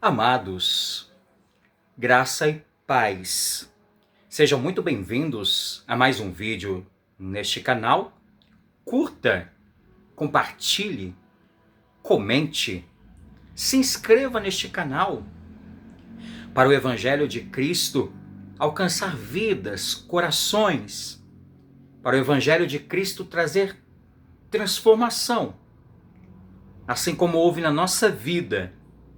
Amados, graça e paz. Sejam muito bem-vindos a mais um vídeo neste canal. Curta, compartilhe, comente, se inscreva neste canal para o Evangelho de Cristo alcançar vidas, corações, para o Evangelho de Cristo trazer transformação, assim como houve na nossa vida,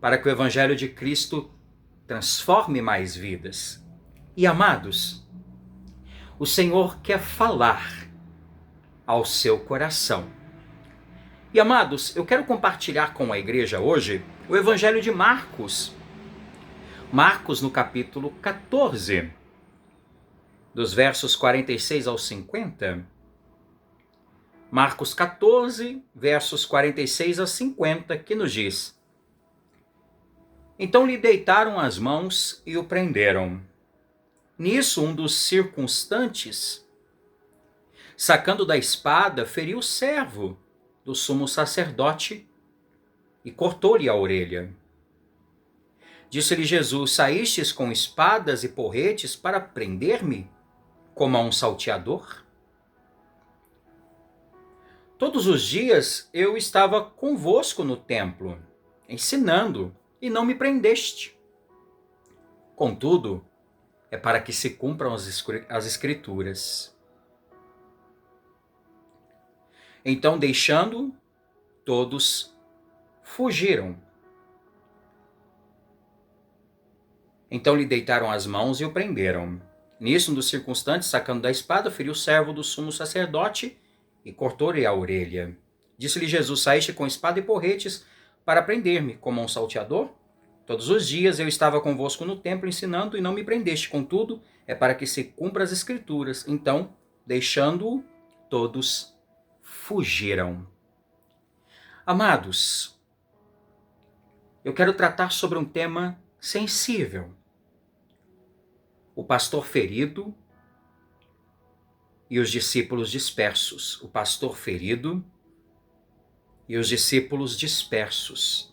para que o Evangelho de Cristo transforme mais vidas. E amados, o Senhor quer falar ao seu coração. E amados, eu quero compartilhar com a igreja hoje o Evangelho de Marcos. Marcos no capítulo 14, dos versos 46 ao 50. Marcos 14, versos 46 a 50, que nos diz: Então lhe deitaram as mãos e o prenderam. Nisso, um dos circunstantes, sacando da espada, feriu o servo do sumo sacerdote e cortou-lhe a orelha. Disse-lhe Jesus: Saístes com espadas e porretes para prender-me, como a um salteador? Todos os dias eu estava convosco no templo, ensinando, e não me prendeste. Contudo, é para que se cumpram as Escrituras. Então, deixando, todos fugiram. Então lhe deitaram as mãos e o prenderam. Nisso, um dos circunstantes, sacando da espada, feriu o servo do sumo sacerdote e cortou-lhe a orelha. Disse-lhe Jesus: Saíste com espada e porretes para prender-me, como um salteador? Todos os dias eu estava convosco no templo ensinando e não me prendeste. Contudo, é para que se cumpra as Escrituras. Então, deixando-o, todos fugiram. Amados, eu quero tratar sobre um tema sensível. O pastor ferido e os discípulos dispersos. O pastor ferido e os discípulos dispersos.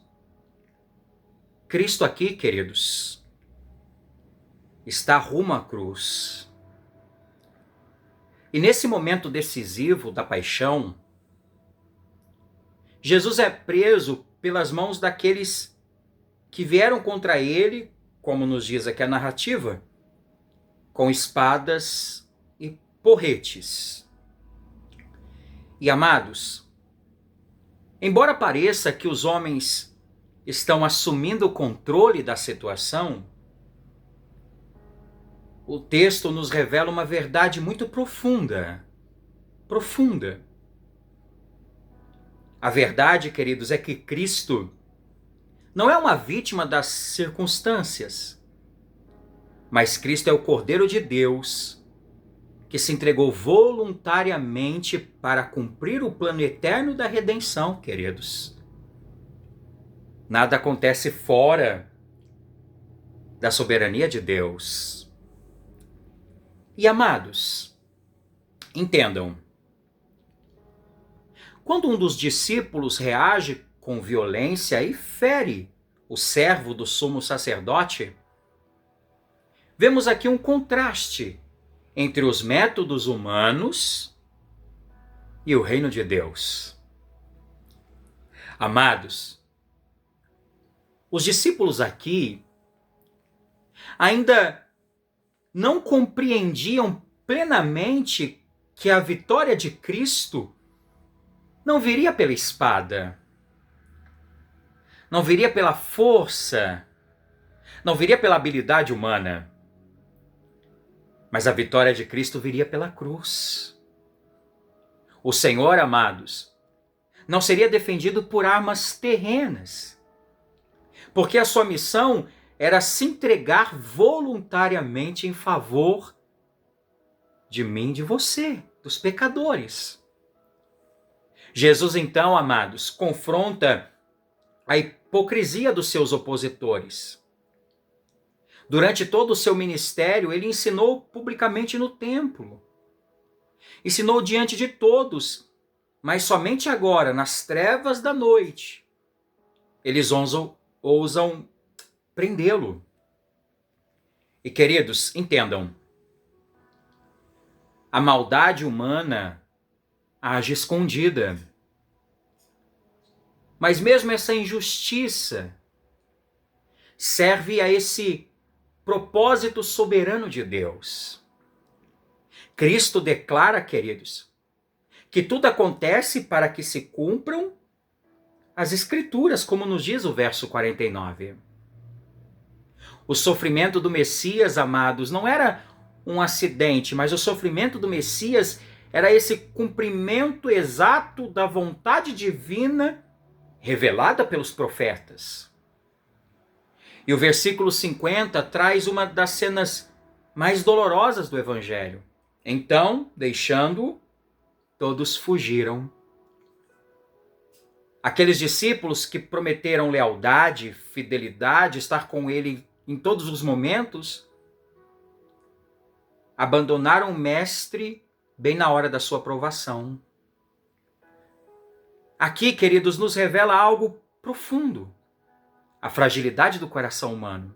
Cristo aqui, queridos, está rumo à cruz. E nesse momento decisivo da paixão, Jesus é preso pelas mãos daqueles que vieram contra ele, como nos diz aqui a narrativa, com espadas e porretes. E amados, embora pareça que os homens estão assumindo o controle da situação, o texto nos revela uma verdade muito profunda. Profunda. A verdade, queridos, é que Cristo não é uma vítima das circunstâncias, mas Cristo é o Cordeiro de Deus que se entregou voluntariamente para cumprir o plano eterno da redenção, queridos. Nada acontece fora da soberania de Deus. E amados, entendam, quando um dos discípulos reage com violência e fere o servo do sumo sacerdote, vemos aqui um contraste entre os métodos humanos e o reino de Deus. Amados, os discípulos aqui ainda não compreendiam plenamente que a vitória de Cristo não viria pela espada, não viria pela força, não viria pela habilidade humana, mas a vitória de Cristo viria pela cruz. O Senhor, amados, não seria defendido por armas terrenas, porque a sua missão era se entregar voluntariamente em favor de mim e de você, dos pecadores. Jesus, então, amados, confronta a hipocrisia dos seus opositores. Durante todo o seu ministério, ele ensinou publicamente no templo. Ensinou diante de todos, mas somente agora, nas trevas da noite, eles ousam prendê-lo. E queridos, entendam, a maldade humana age escondida. Mas mesmo essa injustiça serve a esse propósito soberano de Deus. Cristo declara, queridos, que tudo acontece para que se cumpram as Escrituras, como nos diz o verso 49. O sofrimento do Messias, amados, não era um acidente, mas o sofrimento do Messias era esse cumprimento exato da vontade divina revelada pelos profetas. E o versículo 50 traz uma das cenas mais dolorosas do Evangelho. Então, deixando-o, todos fugiram. Aqueles discípulos que prometeram lealdade, fidelidade, estar com ele em todos os momentos, abandonaram o Mestre bem na hora da sua provação. Aqui, queridos, nos revela algo profundo. A fragilidade do coração humano.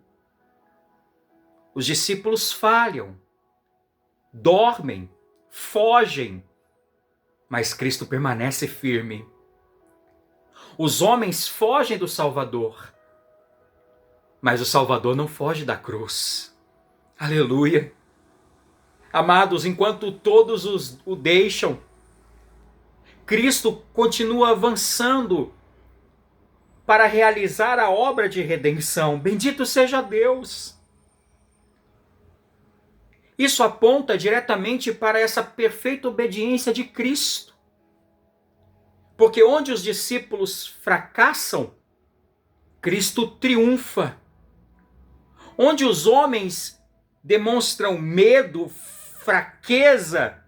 Os discípulos falham, dormem, fogem, mas Cristo permanece firme. Os homens fogem do Salvador, mas o Salvador não foge da cruz. Aleluia! Amados, enquanto todos o deixam, Cristo continua avançando para realizar a obra de redenção. Bendito seja Deus! Isso aponta diretamente para essa perfeita obediência de Cristo. Porque onde os discípulos fracassam, Cristo triunfa. Onde os homens demonstram medo, fraqueza,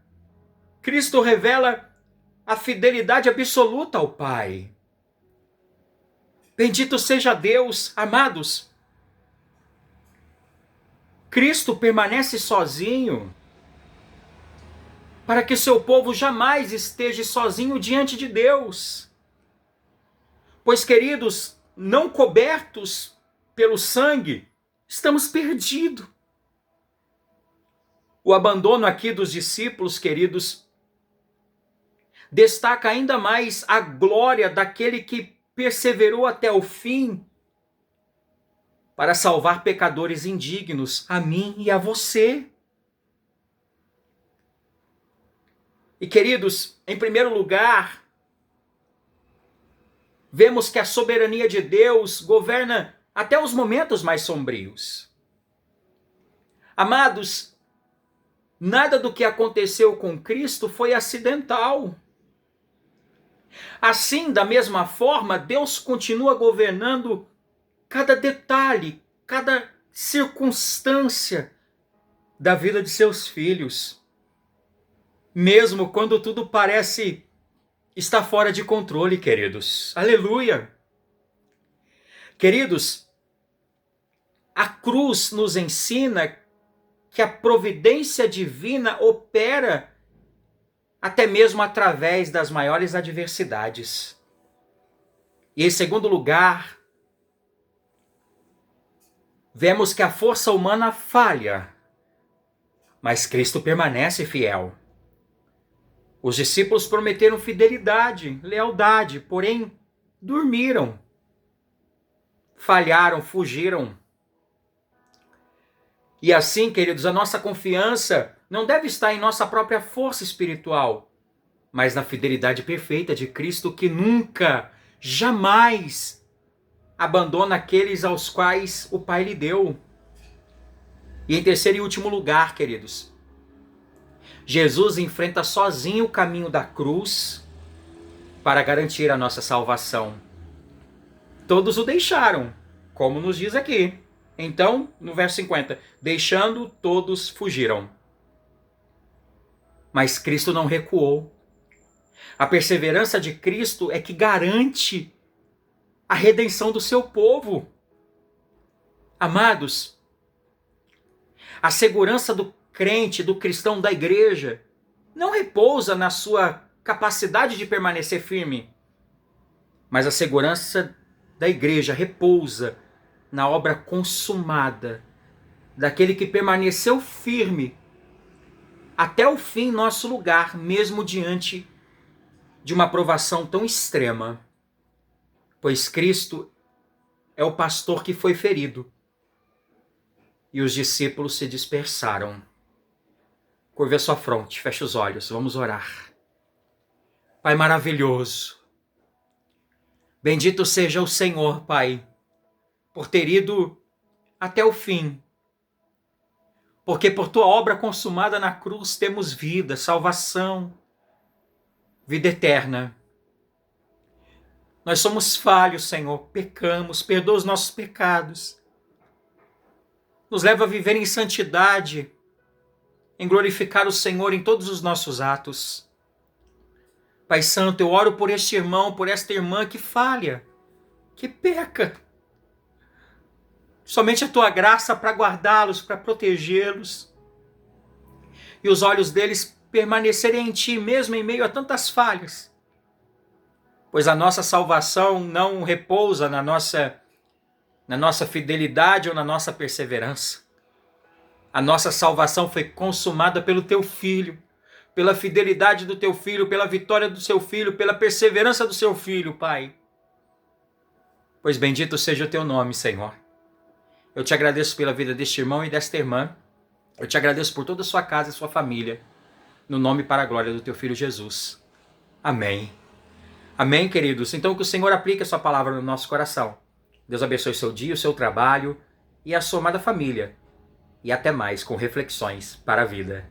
Cristo revela a fidelidade absoluta ao Pai. Bendito seja Deus, amados. Cristo permanece sozinho para que seu povo jamais esteja sozinho diante de Deus. Pois, queridos, não cobertos pelo sangue, estamos perdidos. O abandono aqui dos discípulos, queridos, destaca ainda mais a glória daquele que perseverou até o fim para salvar pecadores indignos, a mim e a você. E, queridos, em primeiro lugar, vemos que a soberania de Deus governa até os momentos mais sombrios. Amados, nada do que aconteceu com Cristo foi acidental. Assim, da mesma forma, Deus continua governando cada detalhe, cada circunstância da vida de seus filhos. Mesmo quando tudo parece estar fora de controle, queridos. Aleluia! Queridos, a cruz nos ensina que a providência divina opera até mesmo através das maiores adversidades. E em segundo lugar, vemos que a força humana falha, mas Cristo permanece fiel. Os discípulos prometeram fidelidade, lealdade, porém dormiram, falharam, fugiram. E assim, queridos, a nossa confiança não deve estar em nossa própria força espiritual, mas na fidelidade perfeita de Cristo, que nunca, jamais abandona aqueles aos quais o Pai lhe deu. E em terceiro e último lugar, queridos, Jesus enfrenta sozinho o caminho da cruz para garantir a nossa salvação. Todos o deixaram, como nos diz aqui. Então, no verso 50, deixando, todos fugiram. Mas Cristo não recuou. A perseverança de Cristo é que garante a redenção do seu povo. Amados, a segurança do crente, do cristão, da igreja, não repousa na sua capacidade de permanecer firme, mas a segurança da igreja repousa na obra consumada daquele que permaneceu firme até o fim em nosso lugar, mesmo diante de uma provação tão extrema. Pois Cristo é o pastor que foi ferido e os discípulos se dispersaram. Curve a sua fronte, feche os olhos, vamos orar. Pai maravilhoso, bendito seja o Senhor, Pai, por ter ido até o fim, porque por tua obra consumada na cruz temos vida, salvação, vida eterna. Nós somos falhos, Senhor, pecamos, perdoa os nossos pecados. Nos leva a viver em santidade, em glorificar o Senhor em todos os nossos atos. Pai Santo, eu oro por este irmão, por esta irmã que falha, que peca. Somente a tua graça para guardá-los, para protegê-los. E os olhos deles permanecerem em ti, mesmo em meio a tantas falhas. Pois a nossa salvação não repousa na nossa fidelidade ou na nossa perseverança. A nossa salvação foi consumada pelo teu Filho, pela fidelidade do teu Filho, pela vitória do seu Filho, pela perseverança do seu Filho, Pai. Pois bendito seja o teu nome, Senhor. Eu te agradeço pela vida deste irmão e desta irmã. Eu te agradeço por toda a sua casa e sua família. No nome e para a glória do teu Filho Jesus. Amém. Amém, queridos? Então que o Senhor aplique a sua palavra no nosso coração. Deus abençoe o seu dia, o seu trabalho e a sua amada família. E até mais com reflexões para a vida.